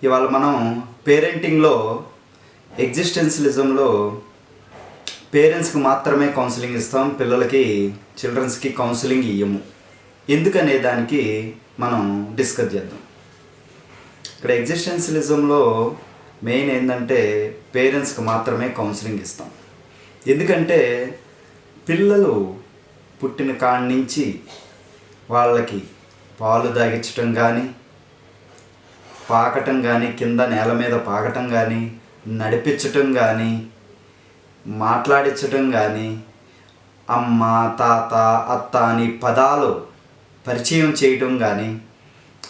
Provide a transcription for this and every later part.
ఇవాళ మనం పేరెంటింగ్లో ఎగ్జిస్టెన్షియలిజంలో పేరెంట్స్కి మాత్రమే కౌన్సిలింగ్ ఇస్తాం, పిల్లలకి చిల్డ్రన్స్కి కౌన్సిలింగ్ ఇయ్యము. ఎందుకనే దానికి మనం డిస్కస్ చేద్దాం. ఇక్కడ ఎగ్జిస్టెన్షియలిజంలో మెయిన్ ఏంటంటే పేరెంట్స్కి మాత్రమే కౌన్సిలింగ్ ఇస్తాం. ఎందుకంటే పిల్లలు పుట్టిన కాడి నుంచి వాళ్ళకి పాలు తాగించటం కానీ, పాకటం కానీ, కింద నేల మీద పాకటం కానీ, నడిపించటం కానీ, మాట్లాడించటం కానీ, అమ్మ, తాత, అత్త అని పదాలు పరిచయం చేయటం కానీ,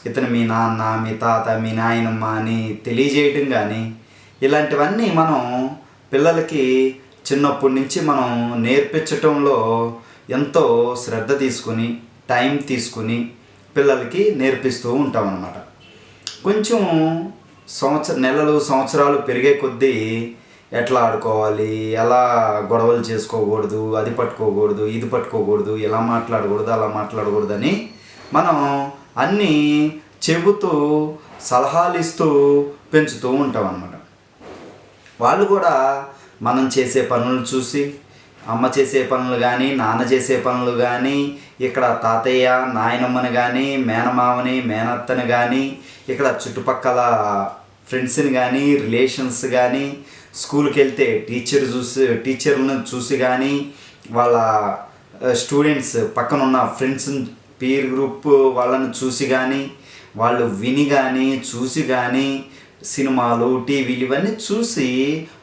ఇతను మీ నాన్న, మీ తాత, మీ నాయనమ్మ అని తెలియజేయటం కానీ, ఇలాంటివన్నీ మనం పిల్లలకి చిన్నప్పటి నుంచి మనం నేర్పించటంలో ఎంతో శ్రద్ధ తీసుకుని, టైం తీసుకుని పిల్లలకి నేర్పిస్తూ ఉంటాం అన్నమాట. కొంచెం నెలలు సంవత్సరాలు పెరిగే కొద్దీ ఎట్లా ఆడుకోవాలి, ఎలా గొడవలు చేసుకోకూడదు, అది పట్టుకోకూడదు, ఇది పట్టుకోకూడదు, ఇలా మాట్లాడకూడదు, అలా మాట్లాడకూడదు అని మనం అన్నీ చెబుతూ సలహాలు ఇస్తూ పెంచుతూ ఉంటాం అన్నమాట. వాళ్ళు కూడా మనం చేసే పనులు చూసి, అమ్మ చేసే పనులు కానీ, నాన్న చేసే పనులు కానీ, ఇక్కడ తాతయ్య నాయనమ్మని కానీ, మేనమామని మేనత్తని కానీ, ఇక్కడ చుట్టుపక్కల ఫ్రెండ్స్ని కానీ, రిలేషన్స్ కానీ, స్కూల్కి వెళ్తే టీచర్లను చూసి కానీ, వాళ్ళ స్టూడెంట్స్ పక్కన ఉన్న ఫ్రెండ్స్ పీర్ గ్రూప్ వాళ్ళని చూసి కానీ, వాళ్ళు విని కానీ చూసి కానీ, సినిమాలు, టీవీలు ఇవన్నీ చూసి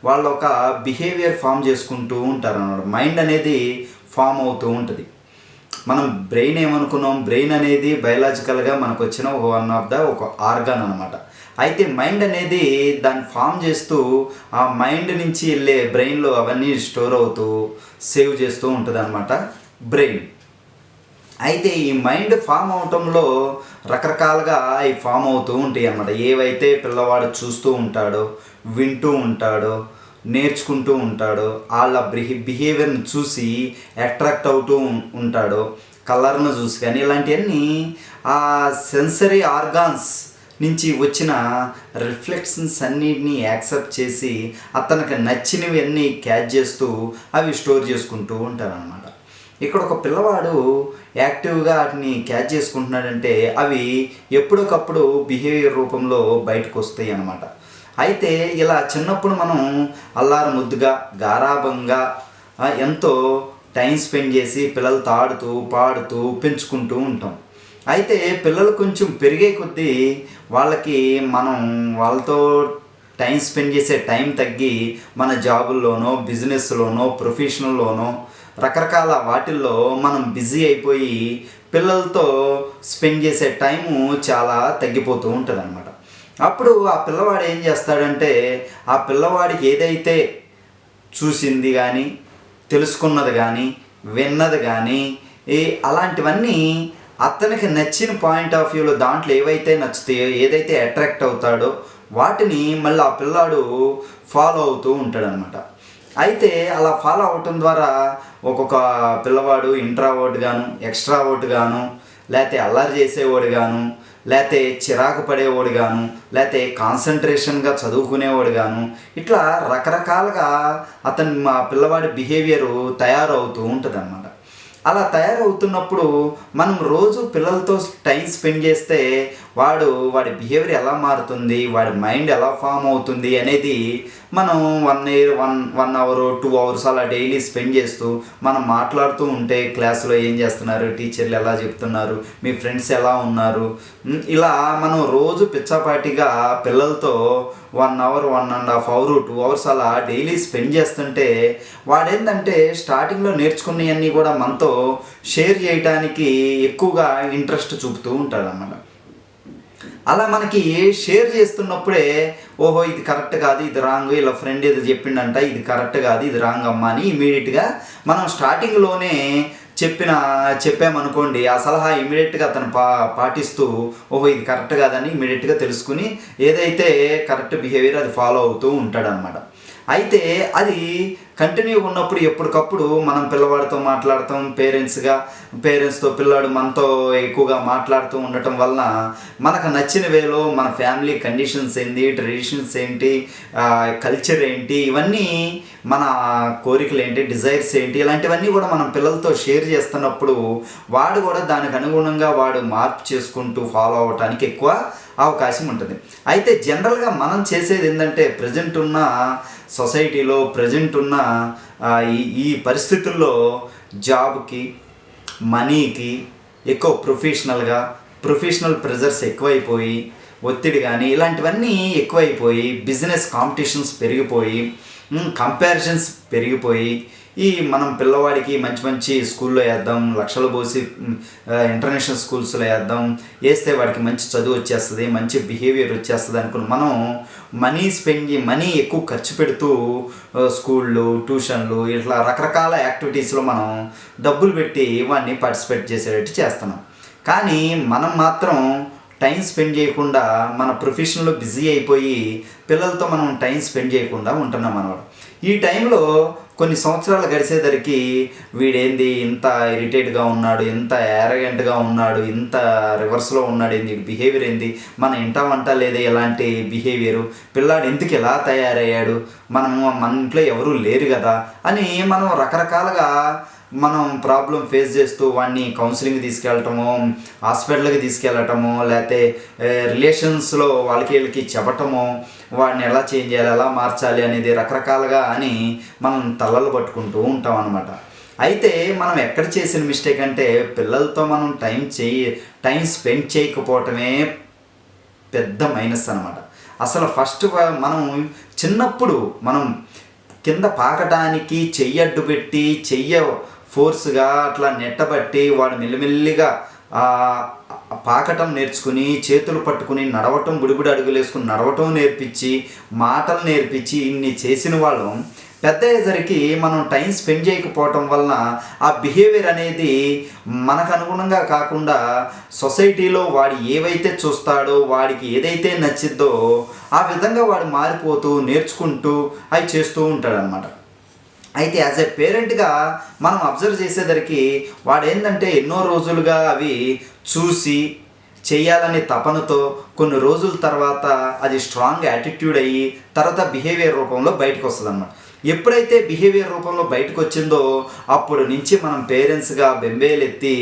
వాళ్ళు ఒక బిహేవియర్ ఫామ్ చేసుకుంటూ ఉంటారు అన్నమాట. మైండ్ అనేది ఫామ్ అవుతూ ఉంటుంది. మనం బ్రెయిన్ ఏమనుకున్నాం, బ్రెయిన్ అనేది బయలాజికల్గా మనకు వచ్చిన ఒక ఆర్గాన్ అనమాట. అయితే మైండ్ అనేది దాన్ని ఫామ్ చేస్తూ ఆ మైండ్ నుంచి వెళ్ళే బ్రెయిన్లో అవన్నీ స్టోర్ అవుతూ సేవ్ చేస్తూ ఉంటుంది అనమాట బ్రెయిన్. అయితే ఈ మైండ్ ఫామ్ అవటంలో రకరకాలుగా అవి ఫామ్ అవుతూ ఉంటాయి అన్నమాట. ఏవైతే పిల్లవాడు చూస్తూ ఉంటాడో, వింటూ ఉంటాడో, నేర్చుకుంటూ ఉంటాడో, వాళ్ళ బిహేవియర్ని చూసి అట్రాక్ట్ అవుతూ ఉంటాడో, కలర్ను చూసి కానీ, ఇలాంటివన్నీ ఆ సెన్సరీ ఆర్గాన్స్ నుంచి వచ్చిన రిఫ్లెక్షన్స్ అన్నిటినీ యాక్సెప్ట్ చేసి అతనికి నచ్చినవి అన్నీ క్యాచ్ చేస్తూ అవి స్టోర్ చేసుకుంటూ ఉంటారన్నమాట. ఇక్కడ ఒక పిల్లవాడు యాక్టివ్గా వాటిని క్యాచ్ చేసుకుంటున్నాడంటే అవి ఎప్పటికప్పుడు బిహేవియర్ రూపంలో బయటకు వస్తాయి అన్నమాట. అయితే ఇలా చిన్నప్పుడు మనం అల్లారు ముద్దుగా, గారాబంగా ఎంతో టైం స్పెండ్ చేసి పిల్లలతో ఆడుతూ పాడుతూ పెంచుకుంటూ ఉంటాం. అయితే పిల్లలు కొంచెం పెరిగే కొద్దీ వాళ్ళకి మనం వాళ్ళతో టైం స్పెండ్ చేసే టైం తగ్గి మన జాబుల్లోనో, బిజినెస్లోనో, ప్రొఫెషనల్లోనో రకరకాల వాటిల్లో మనం బిజీ అయిపోయి పిల్లలతో స్పెండ్ చేసే టైము చాలా తగ్గిపోతూ ఉంటుంది అన్నమాట. అప్పుడు ఆ పిల్లవాడు ఏం చేస్తాడంటే ఆ పిల్లవాడికి ఏదైతే చూసింది కానీ, తెలుసుకున్నది కానీ, విన్నది కానీ, అలాంటివన్నీ అతనికి నచ్చిన పాయింట్ ఆఫ్ వ్యూలో దాంట్లో ఏవైతే నచ్చుతాయో, ఏదైతే అట్రాక్ట్ అవుతాడో వాటిని మళ్ళీ ఆ పిల్లాడు ఫాలో అవుతూ ఉంటాడనమాట. అయితే అలా ఫాలో అవటం ద్వారా ఒక్కొక్క పిల్లవాడు ఇంట్రావర్ట్ గాను, ఎక్స్ట్రావర్ట్ గాను, లేకపోతే అల్లరి చేసేవాడు గాను, లేకపోతే చిరాకు పడేవాడు గాను, లేకపోతే కాన్సన్ట్రేషన్గా చదువుకునేవాడు గాను, ఇట్లా రకరకాలుగా మా పిల్లవాడి బిహేవియరు తయారవుతూ ఉంటుంది అన్నమాట. అలా తయారవుతున్నప్పుడు మనం రోజు పిల్లలతో టైం స్పెండ్ చేస్తే వాడి బిహేవియర్ ఎలా మారుతుంది, వాడి మైండ్ ఎలా ఫామ్ అవుతుంది అనేది మనం 1 అవర్ 2 అవర్స్ అలా డైలీ స్పెండ్ చేస్తూ మనం మాట్లాడుతూ ఉంటే క్లాసులో ఏం చేస్తున్నారు, టీచర్లు ఎలా చెప్తున్నారు, మీ ఫ్రెండ్స్ ఎలా ఉన్నారు, ఇలా మనం రోజు పిచ్చాపాటిగా పిల్లలతో 1 అవర్ 1.5 అవర్ 2 అవర్స్ అలా డైలీ స్పెండ్ చేస్తుంటే వాడేంటంటే స్టార్టింగ్లో నేర్చుకున్నవన్నీ కూడా మనతో షేర్ చేయడానికి ఎక్కువగా ఇంట్రెస్ట్ చూపుతూ ఉంటాడు అన్నమాట. అలా మనకి షేర్ చేస్తున్నప్పుడే ఓహో ఇది కరెక్ట్ కాదు, ఇది రాంగ్, ఇలా ఫ్రెండ్ ఏదో చెప్పిండంట, ఇది కరెక్ట్ కాదు, ఇది రాంగ్ అమ్మా అని ఇమీడియట్గా మనం స్టార్టింగ్లోనే చెప్పామనుకోండి, ఆ సలహా ఇమీడియట్గా అతను పాటిస్తూ ఓహో ఇది కరెక్ట్ కాదని ఇమీడియట్గా తెలుసుకుని ఏదైతే కరెక్ట్ బిహేవియర్ అది ఫాలో అవుతూ ఉంటాడనమాట. అయితే అది కంటిన్యూ ఉన్నప్పుడు ఎప్పటికప్పుడు మనం పిల్లవాడితో మాట్లాడతాం, పేరెంట్స్తో పిల్లాడు మనతో ఎక్కువగా మాట్లాడుతూ ఉండటం వలన మనకు నచ్చిన వేలో మన ఫ్యామిలీ కండిషన్స్ ఏంటి, ట్రెడిషన్స్ ఏంటి, కల్చర్ ఏంటి, ఇవన్నీ మన కోరికలు ఏంటి, డిజైర్స్ ఏంటి, ఇలాంటివన్నీ కూడా మనం పిల్లలతో షేర్ చేస్తున్నప్పుడు వాడు కూడా దానికి అనుగుణంగా వాడు మార్పు చేసుకుంటూ ఫాలో అవ్వటానికి ఎక్కువ అవకాశం ఉంటుంది. అయితే జనరల్గా మనం చేసేది ఏంటంటే ప్రజెంట్ ఉన్న సొసైటీలో ప్రజెంట్ ఉన్న ఈ పరిస్థితుల్లో జాబ్కి, మనీకి ఎక్కువ ప్రొఫెషనల్ ప్రెజర్స్ ఎక్కువైపోయి, ఒత్తిడి కానీ ఇలాంటివన్నీ ఎక్కువైపోయి, బిజినెస్ కాంపిటీషన్స్ పెరిగిపోయి, కంపారిజన్స్ పెరిగిపోయి, మనం పిల్లవాడికి మంచి మంచి స్కూల్లో వేద్దాం, లక్షలు పోసి ఇంటర్నేషనల్ స్కూల్స్లో వేస్తే వాడికి మంచి చదువు వచ్చేస్తుంది, మంచి బిహేవియర్ వచ్చేస్తుంది అనుకుని మనం మనీ ఎక్కువ ఖర్చు పెడుతూ స్కూళ్ళు, ట్యూషన్లు ఇట్లా రకరకాల యాక్టివిటీస్లో మనం డబ్బులు పెట్టి వాడిని పార్టిసిపేట్ చేసేటట్టు చేస్తున్నాం. కానీ మనం మాత్రం టైం స్పెండ్ చేయకుండా మన ప్రొఫెషన్లో బిజీ అయిపోయి పిల్లలతో మనం టైం స్పెండ్ చేయకుండా ఉంటున్నాం అన్నమాట. ఈ టైంలో కొన్ని సంవత్సరాలు గడిచేసరికి వీడేంది ఇంత ఇరిటేట్గా ఉన్నాడు, ఇంత యారగెంట్గా ఉన్నాడు, ఇంత రివర్స్లో ఉన్నాడు, ఏంది బిహేవియర్ ఏంది, మన వంట లేదే ఎలాంటి బిహేవియరు, పిల్లాడు ఎందుకు ఇలా తయారయ్యాడు, మన ఇంట్లో ఎవరూ లేరు కదా అని మనం రకరకాలుగా ప్రాబ్లం ఫేస్ చేస్తూ వాడిని కౌన్సిలింగ్ తీసుకెళ్ళటమో, హాస్పిటల్కి తీసుకెళ్ళటమో, లేకపోతే రిలేషన్స్లో వీళ్ళకి చెప్పటమో, వాడిని ఎలా చేంజ్ చేయాలి, ఎలా మార్చాలి అనేది రకరకాలుగా అని మనం తలలు పట్టుకుంటూ ఉంటాం అన్నమాట. అయితే మనం ఎక్కడ చేసిన మిస్టేక్ అంటే పిల్లలతో మనం టైం స్పెండ్ చేయకపోవటమే పెద్ద మైనస్ అన్నమాట. అసలు ఫస్ట్ మనం చిన్నప్పుడు మనం కింద పాకటానికి చెయ్యడ్డు పెట్టి ఫోర్స్గా అట్లా నెట్టబట్టి వాడు మెల్లిమెల్లిగా పాకటం నేర్చుకుని, చేతులు పట్టుకుని నడవటం, బుడిబుడి అడుగులు వేసుకుని నడవటం నేర్పించి, మాటలు నేర్పించి ఇన్ని చేసిన వాళ్ళం పెద్ద అయ్యేసరికి మనం టైం స్పెండ్ చేయకపోవటం వలన ఆ బిహేవియర్ అనేది మనకు అనుగుణంగా కాకుండా సొసైటీలో వాడు ఏవైతే చూస్తాడో, వాడికి ఏదైతే నచ్చిద్దో ఆ విధంగా వాడు మారిపోతూ నేర్చుకుంటూ అవి చేస్తూ ఉంటాడనమాట. అయితే యాజ్ ఏ పేరెంట్గా మనం అబ్జర్వ్ చేసేసరికి వాడు ఏంటంటే ఎన్నో రోజులుగా అవి చూసి చేయాలనే తపనతో కొన్ని రోజుల తర్వాత అది స్ట్రాంగ్ యాటిట్యూడ్ అయ్యి తర్వాత బిహేవియర్ రూపంలో బయటకు వస్తుంది అన్నమాట. ఎప్పుడైతే బిహేవియర్ రూపంలో బయటకు వచ్చిందో అప్పుడు నుంచి మనం పేరెంట్స్గా బెంబేలెత్తి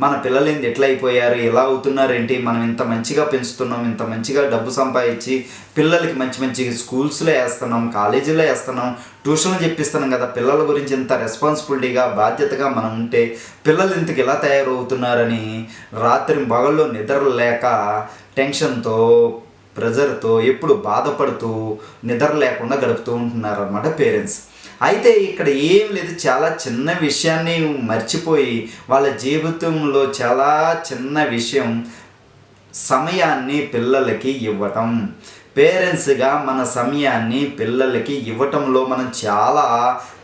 మన పిల్లలు ఎట్లా అయిపోయారు, ఎలా అవుతున్నారేంటి, మనం ఇంత మంచిగా పెంచుతున్నాం, ఇంత మంచిగా డబ్బు సంపాదించి పిల్లలకి మంచి మంచి స్కూల్స్లో వేస్తున్నాం, కాలేజీలో వేస్తున్నాం, ట్యూషన్లు చెప్పిస్తున్నాం కదా, పిల్లల గురించి ఇంత రెస్పాన్సిబిలిటీగా బాధ్యతగా మనం ఉంటే పిల్లలు ఇంతకు ఎలా తయారవుతున్నారని రాత్రి పగల్లో నిద్ర లేక టెన్షన్తో, ప్రెజర్తో ఎప్పుడు బాధపడుతూ నిద్ర లేకుండా గడుపుతూ ఉంటున్నారు అన్నమాట పేరెంట్స్. అయితే ఇక్కడ ఏం లేదు, చాలా చిన్న విషయాన్ని మర్చిపోయి వాళ్ళ జీవితంలో చాలా చిన్న విషయం సమయాన్ని పిల్లలకి ఇవ్వటం. పేరెంట్స్గా మన సమయాన్ని పిల్లలకి ఇవ్వటంలో మనం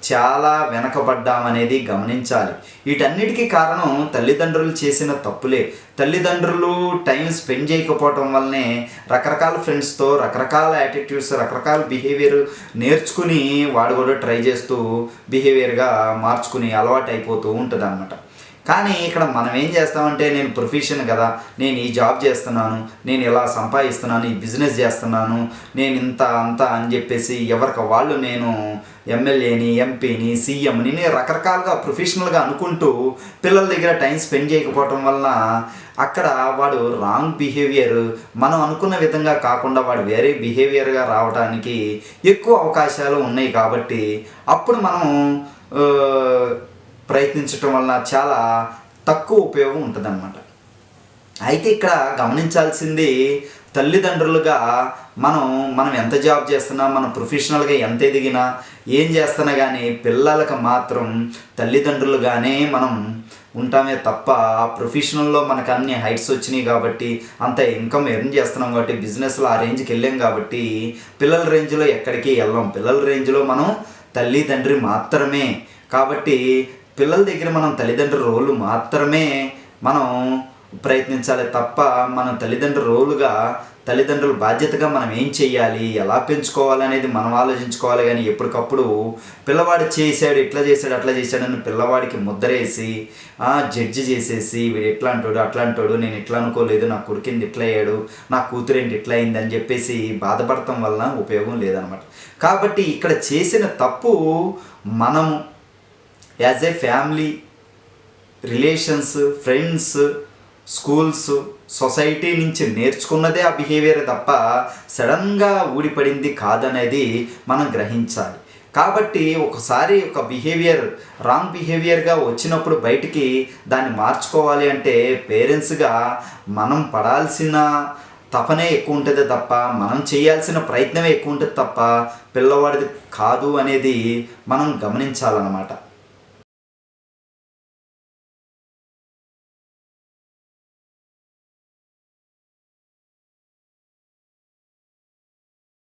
చాలా వెనకబడ్డామనేది గమనించాలి. వీటన్నిటికీ కారణం తల్లిదండ్రులు చేసిన తప్పులే. తల్లిదండ్రులు టైం స్పెండ్ చేయకపోవటం వల్లనే రకరకాల ఫ్రెండ్స్తో రకరకాల యాటిట్యూడ్స్, రకరకాల బిహేవియర్ నేర్చుకుని వాడు కూడా ట్రై చేస్తూ బిహేవియర్గా మార్చుకుని అలవాటు అయిపోతూ ఉంటుంది అన్నమాట. కానీ ఇక్కడ మనం ఏం చేస్తామంటే నేను ప్రొఫెషన్ కదా, నేను ఈ జాబ్ చేస్తున్నాను, నేను ఇలా సంపాదిస్తున్నాను, ఈ బిజినెస్ చేస్తున్నాను, నేను ఇంత అంత అని చెప్పేసి ఎవరికి వాళ్ళు నేను ఎమ్మెల్యేని, ఎంపీని, సీఎంని రకరకాలుగా ప్రొఫెషనల్గా అనుకుంటూ పిల్లల దగ్గర టైం స్పెండ్ చేయకపోవటం వలన అక్కడ వాడు రాంగ్ బిహేవియర్ మనం అనుకున్న విధంగా కాకుండా వాడు వేరే బిహేవియర్గా రావడానికి ఎక్కువ అవకాశాలు ఉన్నాయి. కాబట్టి అప్పుడు మనం ప్రయత్నించటం వలన చాలా తక్కువ ఉపయోగం ఉంటుందన్నమాట. అయితే ఇక్కడ గమనించాల్సింది తల్లిదండ్రులుగా మనం ఎంత జాబ్ చేస్తున్నా, మనం ప్రొఫెషనల్గా ఎంత ఎదిగినా, ఏం చేస్తున్నా కానీ పిల్లలకు మాత్రం తల్లిదండ్రులుగానే మనం ఉంటామే తప్ప ఆ ప్రొఫెషనల్లో మనకు అన్ని హైట్స్ వచ్చినాయి కాబట్టి, అంత ఇన్కమ్ ఎర్న్ చేస్తున్నాం కాబట్టి, బిజినెస్లో ఆ రేంజ్కి వెళ్ళాం కాబట్టి పిల్లల రేంజ్లో ఎక్కడికి వెళ్ళాం. పిల్లల రేంజ్లో మనం తల్లిదండ్రి మాత్రమే. కాబట్టి పిల్లల దగ్గర మనం తల్లిదండ్రుల రోలు మాత్రమే మనం ప్రయత్నించాలి తప్ప మనం తల్లిదండ్రుల రోలుగా తల్లిదండ్రుల బాధ్యతగా మనం ఏం చేయాలి, ఎలా పెంచుకోవాలనేది మనం ఆలోచించుకోవాలి. కానీ ఎప్పటికప్పుడు పిల్లవాడు చేశాడు, ఇట్లా చేశాడు, అట్లా చేశాడని పిల్లవాడికి ముద్రేసి జడ్జి చేసేసి వీడు ఎట్లా అంటాడు, అట్లా అంటాడు, నేను ఇట్లా అనుకోలేదు, నా కొడుకింది ఇట్లా అయ్యాడు, నా కూతురేంటి ఇట్లా అయింది అని చెప్పేసి బాధపడటం వలన ఉపయోగం లేదనమాట. కాబట్టి ఇక్కడ చేసిన తప్పు మనము as a family, relations, friends, schools, society నుంచి నేర్చుకున్నదే ఆ బిహేవియర్ తప్ప సడన్గా ఊడిపడింది కాదనేది మనం గ్రహించాలి. కాబట్టి ఒకసారి ఒక బిహేవియర్ రాంగ్ బిహేవియర్గా వచ్చినప్పుడు బయటికి దాన్ని మార్చుకోవాలి అంటే పేరెంట్స్గా మనం పడాల్సిన తపనే ఎక్కువ ఉంటుంది తప్ప, మనం చేయాల్సిన ప్రయత్నమే ఎక్కువ ఉంటుంది తప్ప పిల్లవాడిది కాదు అనేది మనం గమనించాలన్నమాట.